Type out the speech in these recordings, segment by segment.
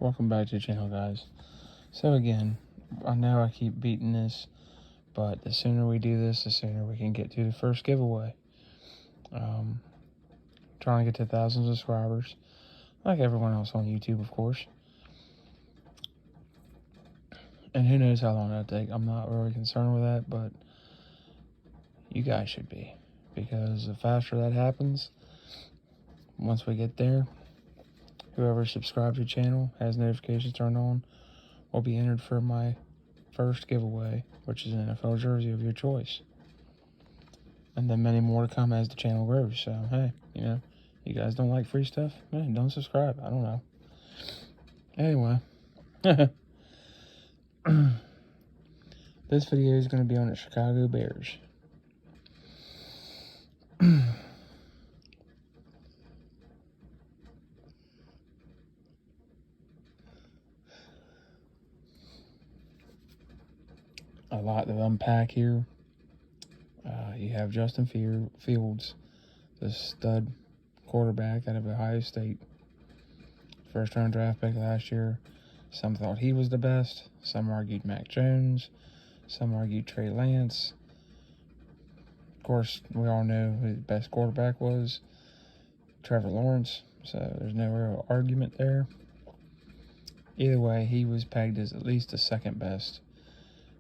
Welcome back to the channel, guys. So again, I know I keep beating this, but the sooner we do this, the sooner we can get to the first giveaway. Trying to get to 1,000 subscribers, like everyone else on YouTube, of course. And who knows how long that'll take. I'm not really concerned with that, but you guys should be, because the faster that happens, once we get there, whoever subscribed to the channel, has notifications turned on, will be entered for my first giveaway, which is an NFL jersey of your choice. And then many more to come as the channel grows. So, hey, you guys don't like free stuff? Man, don't subscribe. I don't know. Anyway. This video is going to be on the Chicago Bears. A lot to unpack here. You have Justin Fields, the stud quarterback out of Ohio State. First round draft pick last year. Some thought he was the best. Some argued Mac Jones. Some argued Trey Lance. Of course, we all know who the best quarterback was. Trevor Lawrence. So there's no real argument there. Either way, he was pegged as at least the second best.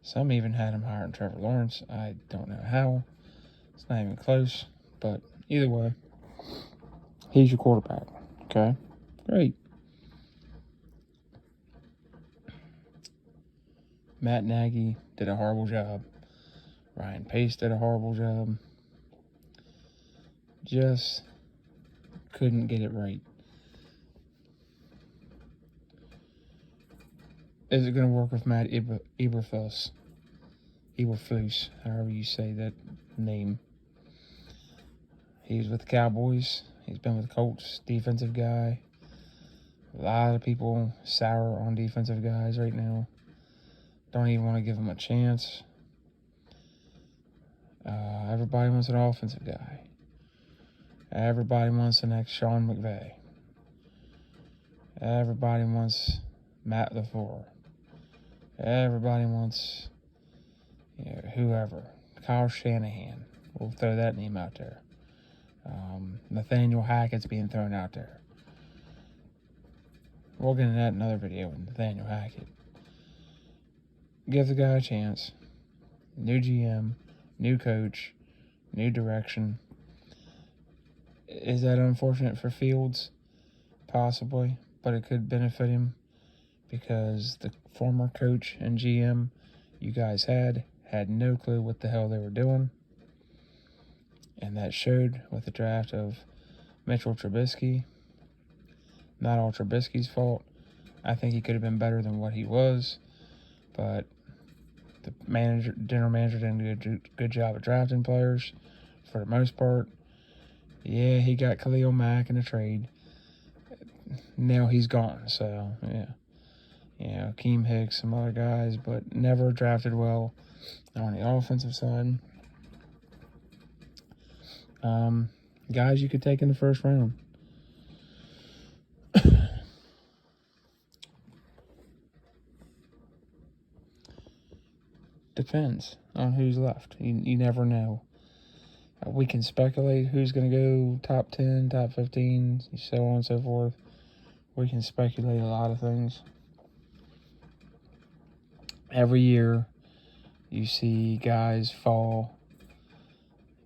Some even had him higher than Trevor Lawrence. I don't know how. It's not even close. But either way, he's your quarterback. Okay? Great. Matt Nagy did a horrible job. Ryan Pace did a horrible job. Just couldn't get it right. Is it going to work with Matt Eberflus? Eberflus, however you say that name. He's with the Cowboys. He's been with the Colts, defensive guy. A lot of people sour on defensive guys right now. Don't even want to give him a chance. Everybody wants an offensive guy. Everybody wants the next Sean McVay. Everybody wants Matt LaFleur. Everybody wants, whoever. Kyle Shanahan. We'll throw that name out there. Nathaniel Hackett's being thrown out there. We'll get into that in another video with Nathaniel Hackett. Give the guy a chance. New GM, new coach, new direction. Is that unfortunate for Fields? Possibly, but it could benefit him because the former coach and GM you guys had no clue what the hell they were doing. And that showed with the draft of Mitchell Trubisky. Not all Trubisky's fault. I think he could have been better than what he was. But the general manager didn't do a good job of drafting players for the most part. Yeah, he got Khalil Mack in a trade. Now he's gone, so yeah. Akeem Hicks, some other guys, but never drafted well on the offensive side. Guys you could take in the first round. Depends on who's left. You never know. We can speculate who's going to go top 10, top 15, so on and so forth. We can speculate a lot of things. Every year, you see guys fall.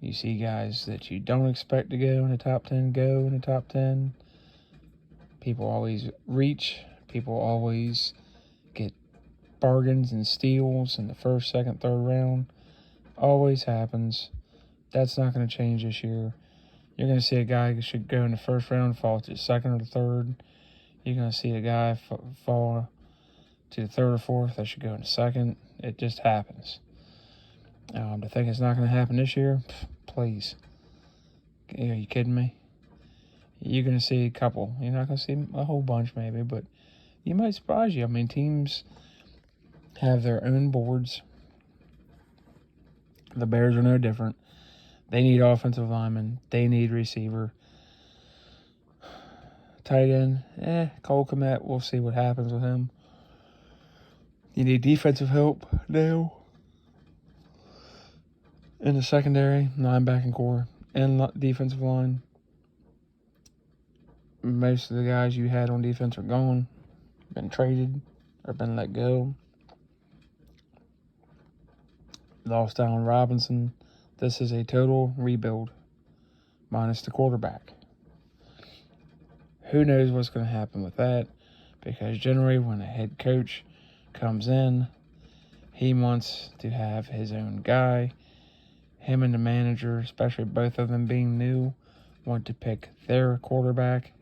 You see guys that you don't expect to go in the top 10 go in the top 10. People always reach. People always get bargains and steals in the first, second, third round. Always happens. That's not going to change this year. You're going to see a guy who should go in the first round fall to the second or the third. You're going to see a guy fall to the third or fourth that should go in the second. It just happens. To think it's not going to happen this year, please. Are you kidding me? You're going to see a couple. You're not going to see a whole bunch maybe, but you might surprise you. I mean, teams have their own boards. The Bears are no different. They need offensive linemen. They need receiver. Tight end, Cole Kmet, we'll see what happens with him. You need defensive help now in the secondary, linebacking core, and defensive line. Most of the guys you had on defense are gone, been traded, or been let go. Lost Allen Robinson. This is a total rebuild, minus the quarterback. Who knows what's going to happen with that? Because generally when a head coach comes in, he wants to have his own guy. Him and the manager, especially both of them being new, want to pick their quarterback.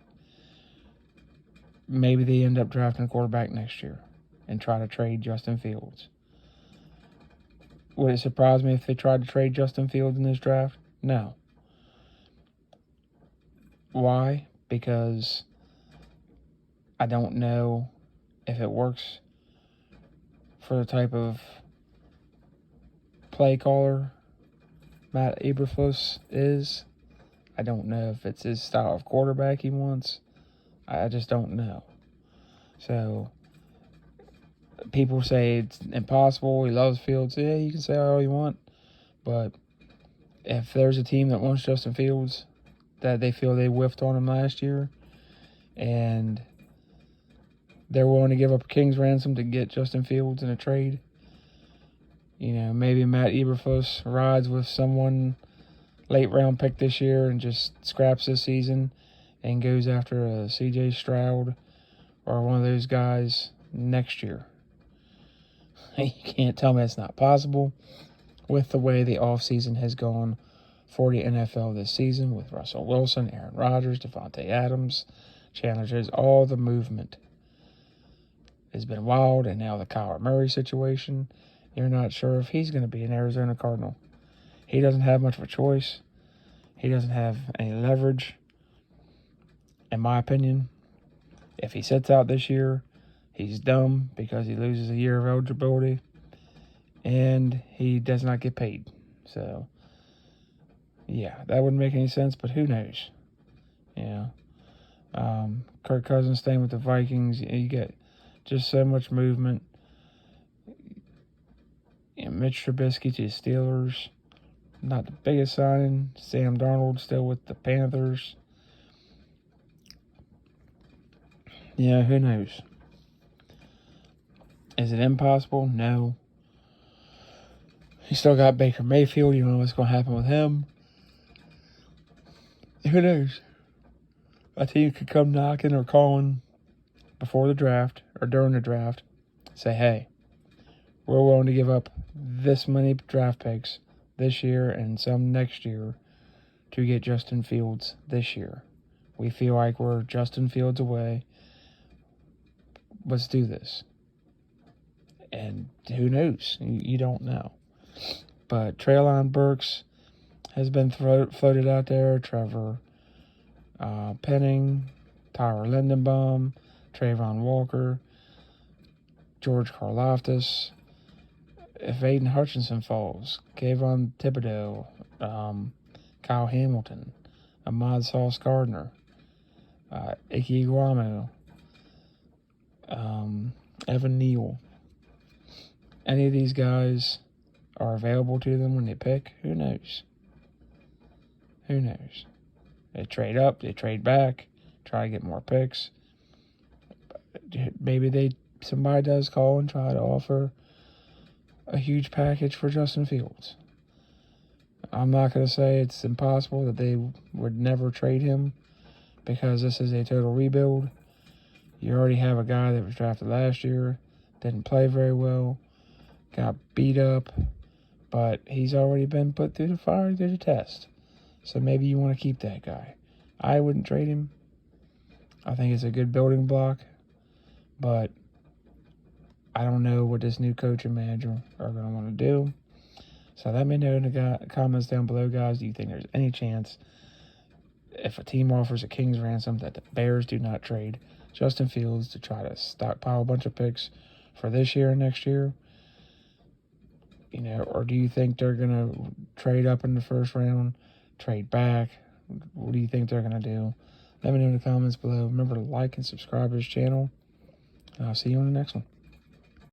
Maybe they end up drafting a quarterback next year and try to trade Justin Fields. Would it surprise me if they tried to trade Justin Fields in this draft? No. Why? Because I don't know if it works for the type of play caller Matt Eberflus is. I don't know if it's his style of quarterback he wants. I just don't know. So, people say it's impossible. He loves Fields. Yeah, you can say all you want. But if there's a team that wants Justin Fields, that they feel they whiffed on him last year, and they're willing to give up a king's ransom to get Justin Fields in a trade, maybe Matt Eberflus rides with someone late round pick this year and just scraps this season and goes after a C.J. Stroud or one of those guys next year. You can't tell me it's not possible with the way the offseason has gone for the NFL this season with Russell Wilson, Aaron Rodgers, Devontae Adams, Chandler Jones. All the movement has been wild, and now the Kyler Murray situation. You're not sure if he's going to be an Arizona Cardinal. He doesn't have much of a choice. He doesn't have any leverage. In my opinion, if he sits out this year, he's dumb because he loses a year of eligibility and he does not get paid. So, yeah, that wouldn't make any sense, but who knows? Kirk Cousins staying with the Vikings, you get just so much movement. Mitch Trubisky to the Steelers, not the biggest signing. Sam Darnold still with the Panthers. Yeah, who knows? Is it impossible? No. You still got Baker Mayfield. You don't know what's going to happen with him. Who knows? A team could come knocking or calling before the draft or during the draft. Say, hey, we're willing to give up this many draft picks this year and some next year to get Justin Fields this year. We feel like we're Justin Fields away. Let's do this. And who knows? You don't know. But Treylon Burks has been floated out there. Trevor Penning, Tyler Lindenbaum, Trayvon Walker, George Karlaftis. If Aiden Hutchinson falls, Kayvon Thibodeau, Kyle Hamilton, Ahmad Sauce Gardner, Ike Iguamo, Evan Neal. Any of these guys are available to them when they pick, who knows? Who knows? They trade up, they trade back, try to get more picks. Maybe somebody does call and try to offer a huge package for Justin Fields. I'm not going to say it's impossible that they would never trade him because this is a total rebuild. You already have a guy that was drafted last year, didn't play very well, got beat up, but he's already been put through the fire, through the test. So maybe you want to keep that guy. I wouldn't trade him. I think it's a good building block, but I don't know what this new coach and manager are going to want to do. So let me know in the comments down below, guys. Do you think there's any chance if a team offers a king's ransom that the Bears do not trade Justin Fields to try to stockpile a bunch of picks for this year and next year? Or do you think they're going to trade up in the first round, trade back? What do you think they're going to do? Let me know in the comments below. Remember to like and subscribe to this channel. I'll see you on the next one.